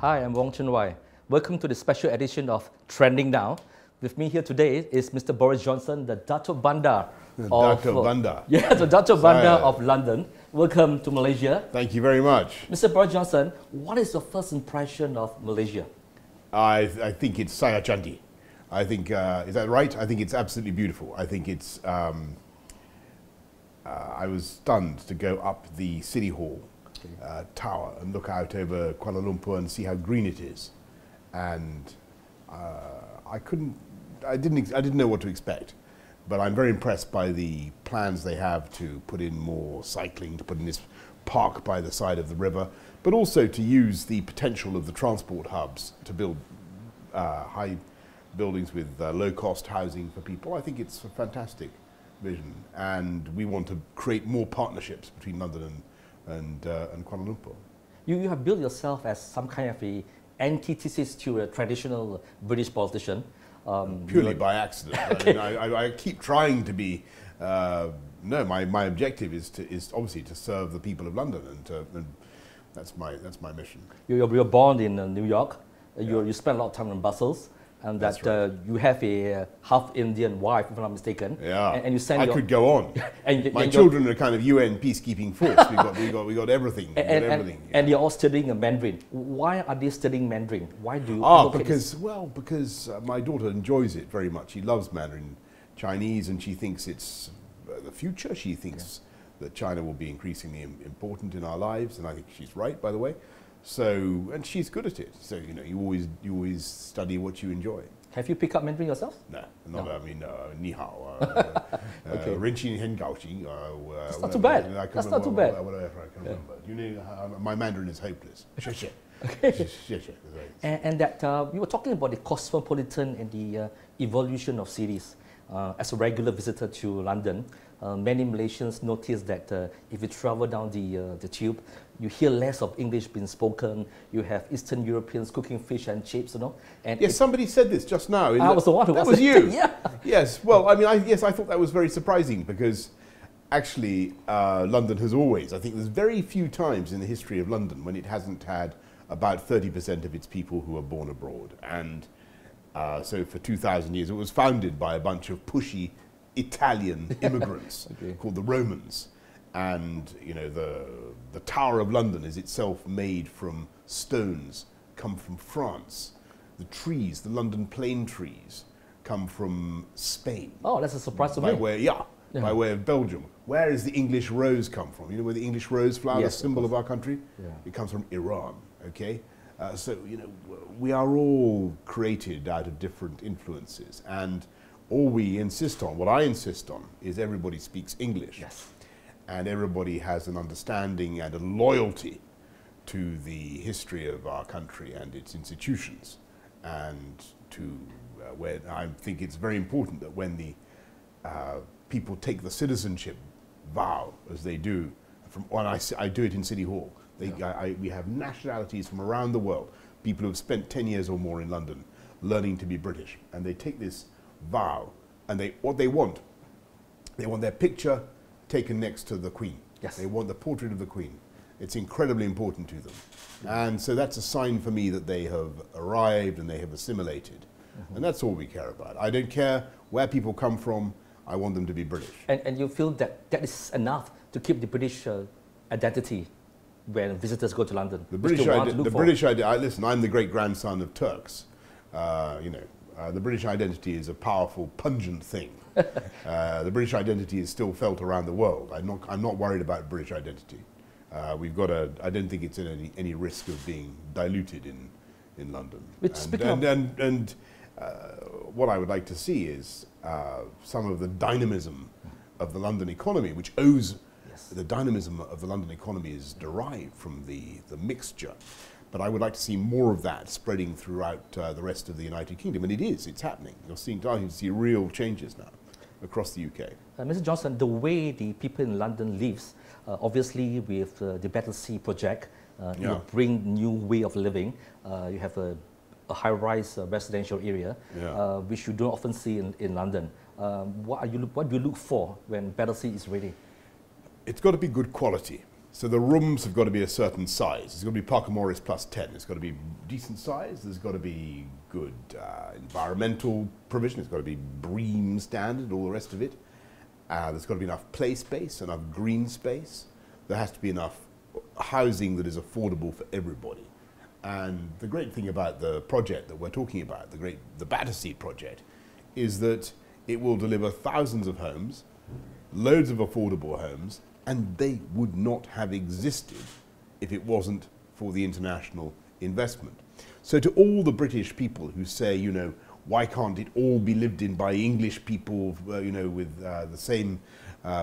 Hi, I'm Wong Chun. Welcome to the special edition of Trending Now. With me here today is Mr. Boris Johnson, the Datuk Bandar. Datuk Bandar. Yeah, the Datuk Bandar of London. Welcome to Malaysia. Thank you very much. Mr. Boris Johnson, what is your first impression of Malaysia? I think it's Saya Chanti. I think, is that right? I think it's absolutely beautiful. I think it's, I was stunned to go up the City Hall tower and look out over Kuala Lumpur and see how green it is. And I didn't know what to expect. But I'm very impressed by the plans they have to put in more cycling, to put in this park by the side of the river, but also to use the potential of the transport hubs to build high buildings with low-cost housing for people. I think it's a fantastic vision, and we want to create more partnerships between London and Kuala Lumpur. You have built yourself as some kind of a antithesis to a traditional British politician. Purely by accident. Okay. I mean, I keep trying to be. No, my objective is obviously to serve the people of London, and that's my mission. You were born in New York. You spent a lot of time in Brussels, and that's right. You have a half Indian wife, if I'm not mistaken. Yeah, and you send I could go on. My children are kind of UN peacekeeping force. we got everything. And you're all studying Mandarin. Why are they studying Mandarin? Why do you? Because my daughter enjoys it very much. She loves Mandarin Chinese, and she thinks it's the future. She thinks that China will be increasingly important in our lives, and I think she's right, by the way. So, and she's good at it. So, you always study what you enjoy. Have you picked up Mandarin yourself? No, I mean, ni hao, okay. ren xin hen gao xi. That's not too bad. That's not too bad. Whatever, I can remember. You know, my Mandarin is hopeless. Okay. And that you were talking about the cosmopolitan and the evolution of cities. As a regular visitor to London, many Malaysians notice that if you travel down the tube, you hear less of English being spoken. You have Eastern Europeans cooking fish and chips, And yes, somebody said this just now. I was the one who that was you. Yeah. Yes. Well, I mean, I thought that was very surprising because actually London has always. I think there's very few times in the history of London when it hasn't had about 30% of its people who are born abroad. And so for 2,000 years, it was founded by a bunch of pushy Italian immigrants called the Romans. And the Tower of London is itself made from stones, come from France. The trees, the London plane trees, come from Spain. Oh, that's a surprise to me. By way of Belgium. Where does the English rose come from? You know where the English rose flower, the symbol of our country? Yeah. It comes from Iran, okay? So, we are all created out of different influences, and all we insist on, what I insist on, is everybody speaks English. Yes. And everybody has an understanding and a loyalty to the history of our country and its institutions. And to where I think it's very important that when the people take the citizenship vow, as they do, I do it in City Hall. We have nationalities from around the world, people who have spent 10 years or more in London learning to be British, and they take this vow, and what they want their picture taken next to the Queen. Yes. They want the portrait of the Queen. It's incredibly important to them. And so that's a sign for me that they have arrived and they have assimilated. And that's all we care about. I don't care where people come from, I want them to be British. And you feel that is enough to keep the British identity when visitors go to London? The British identity, listen, I'm the great-grandson of Turks. The British identity is a powerful, pungent thing. The British identity is still felt around the world. I'm not worried about British identity. I don't think it's in any risk of being diluted in London. What I would like to see is some of the dynamism of the London economy, which owes. The dynamism of the London economy is derived from the mixture. But I would like to see more of that spreading throughout the rest of the United Kingdom. And it's happening. You're starting to see real changes now across the UK. Mr. Johnson, the way the people in London lives, obviously with the Battersea project, you bring new way of living. You have a high-rise residential area, which you don't often see in London. What do you look for when Battersea is ready? It's got to be good quality. So the rooms have got to be a certain size. It's got to be Parker Morris plus 10. It's got to be decent size. There's got to be good environmental provision. It's got to be BREEAM standard, all the rest of it. There's got to be enough play space, enough green space. There has to be enough housing that is affordable for everybody. And the great thing about the project that we're talking about, the Battersea project, is that it will deliver thousands of homes, loads of affordable homes, and they would not have existed if it wasn't for the international investment. So to all the British people who say, you know, why can't it all be lived in by English people, you know, with the same,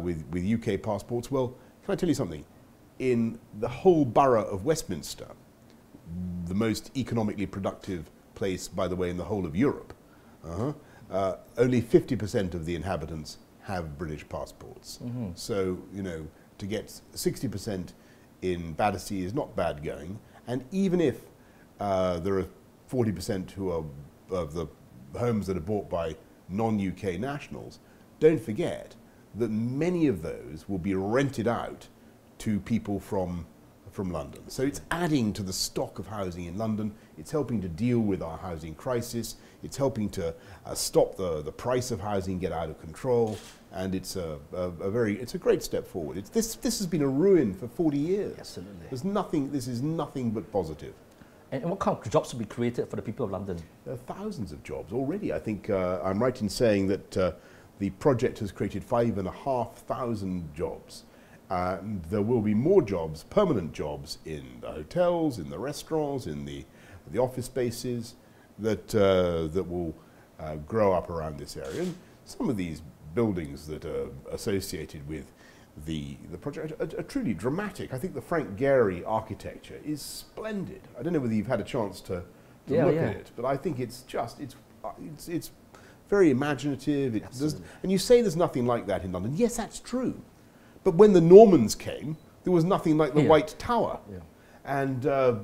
with UK passports? Well, can I tell you something? In the whole borough of Westminster, the most economically productive place, by the way, in the whole of Europe, only 50% of the inhabitants have British passports. So, you know, to get 60% in Battersea is not bad going. And even if there are 40% who are of the homes that are bought by non-UK nationals, don't forget that many of those will be rented out to people from London. So it's adding to the stock of housing in London. It's helping to deal with our housing crisis. It's helping to stop the price of housing get out of control. And it's a great step forward. This has been a ruin for 40 years. Absolutely. This is nothing but positive. And what kind of jobs will be created for the people of London? There are thousands of jobs already. I think I'm right in saying that the project has created 5,500 jobs. There will be more jobs, permanent jobs, in the hotels, in the restaurants, in the office spaces that will grow up around this area. And some of these buildings that are associated with the project are truly dramatic. I think the Frank Gehry architecture is splendid. I don't know whether you've had a chance to look at it, but I think it's very imaginative. And you say there's nothing like that in London. Yes, that's true. But when the Normans came, there was nothing like the White Tower. And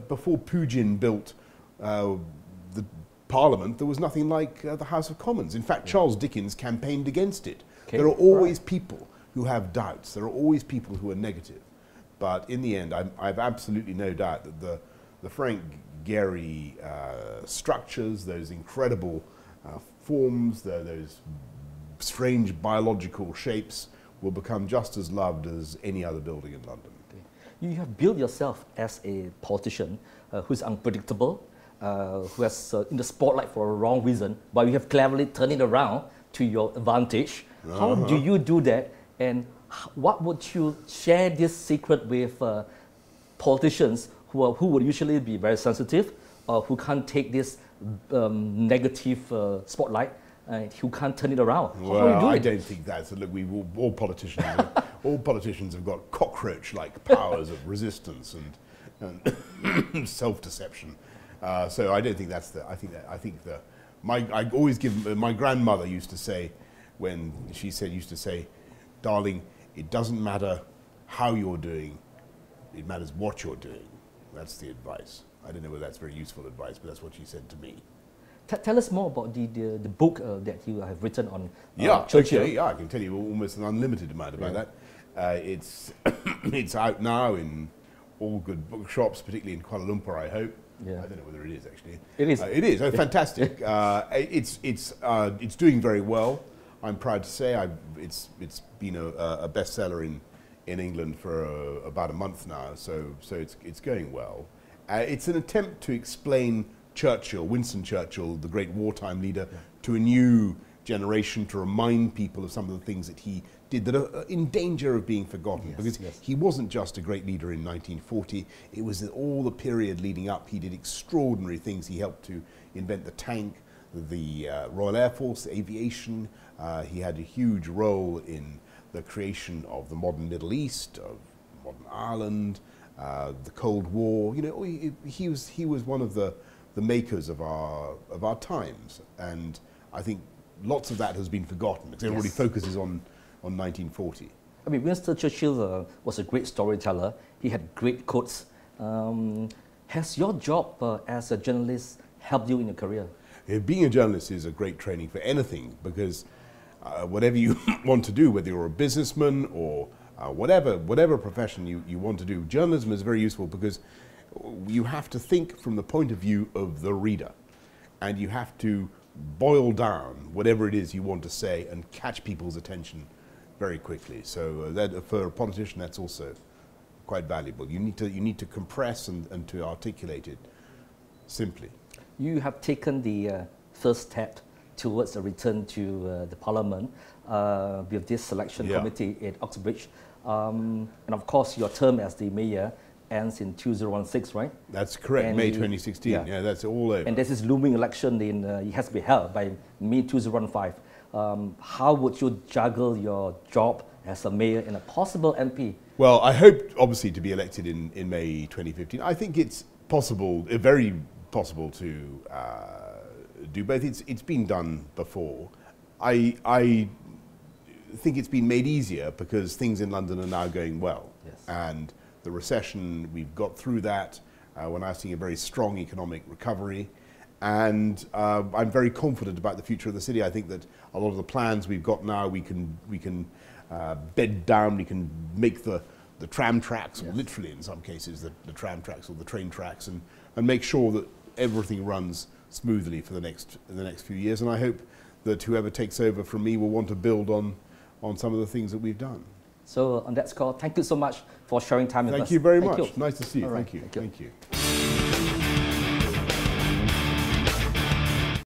before Pugin built the Parliament, there was nothing like the House of Commons. In fact, Charles Dickens campaigned against it. There are always people who have doubts. There are always people who are negative. But in the end, I've absolutely no doubt that the Frank Gehry structures, those incredible forms, those strange biological shapes, will become just as loved as any other building in London. You have built yourself as a politician who's unpredictable, who has in the spotlight for a wrong reason, but you have cleverly turned it around to your advantage. How do you do that? And what would you share this secret with politicians who would usually be very sensitive, or who can't take this negative spotlight, who can't turn it around? Well, I don't think that's look. All politicians, all politicians have got cockroach-like powers of resistance and self-deception. So I don't think that's the. I always give. My grandmother used to say, when she used to say, "Darling, it doesn't matter how you're doing; it matters what you're doing." That's the advice. I don't know whether that's very useful advice, but that's what she said to me. Tell us more about the book that you have written on Churchill. Okay, I can tell you almost an unlimited amount about that. It's out now in all good bookshops, particularly in Kuala Lumpur, I hope. I don't know whether it is actually. It is. It is. Oh, fantastic. It's doing very well. I'm proud to say it's been a bestseller in England for about a month now. So it's going well. It's an attempt to explain Churchill, Winston Churchill, the great wartime leader, to a new generation, to remind people of some of the things that he did that are in danger of being forgotten. Because he wasn't just a great leader in 1940, it was all the period leading up. He did extraordinary things. He helped to invent the tank, the Royal Air Force, aviation. He had a huge role in the creation of the modern Middle East, of modern Ireland, the Cold War. You know, he was one of the makers of our times, and I think lots of that has been forgotten because everybody focuses on 1940. I mean, Winston Churchill was a great storyteller. He had great quotes. Has your job as a journalist helped you in your career? Being a journalist is a great training for anything, because whatever you want to do, whether you're a businessman or whatever profession you want to do. Journalism is very useful because you have to think from the point of view of the reader, and you have to boil down whatever it is you want to say and catch people's attention very quickly. So that for a politician, that's also quite valuable. You need to compress and to articulate it simply. You have taken the first step towards a return to the Parliament with this selection committee at Oxbridge. And of course, your term as the mayor ends in 2016, right? That's correct, and May 2016. Yeah, that's all over. And there's this looming election it has to be held by May 2015. How would you juggle your job as a mayor and a possible MP? Well, I hope, obviously, to be elected in May 2015. I think it's possible, very possible to do both. It's been done before. I think it's been made easier because things in London are now going well. Yes. And the recession, we've got through that. We're now seeing a very strong economic recovery. And I'm very confident about the future of the city. I think that a lot of the plans we've got now, we can bed down, we can make the tram tracks, or literally in some cases the tram tracks or the train tracks, and make sure that everything runs smoothly for the next few years. And I hope that whoever takes over from me will want to build on some of the things that we've done. So on that score, thank you so much for sharing time with us. Thank you very much. Nice to see you. All right. Thank you. Thank you.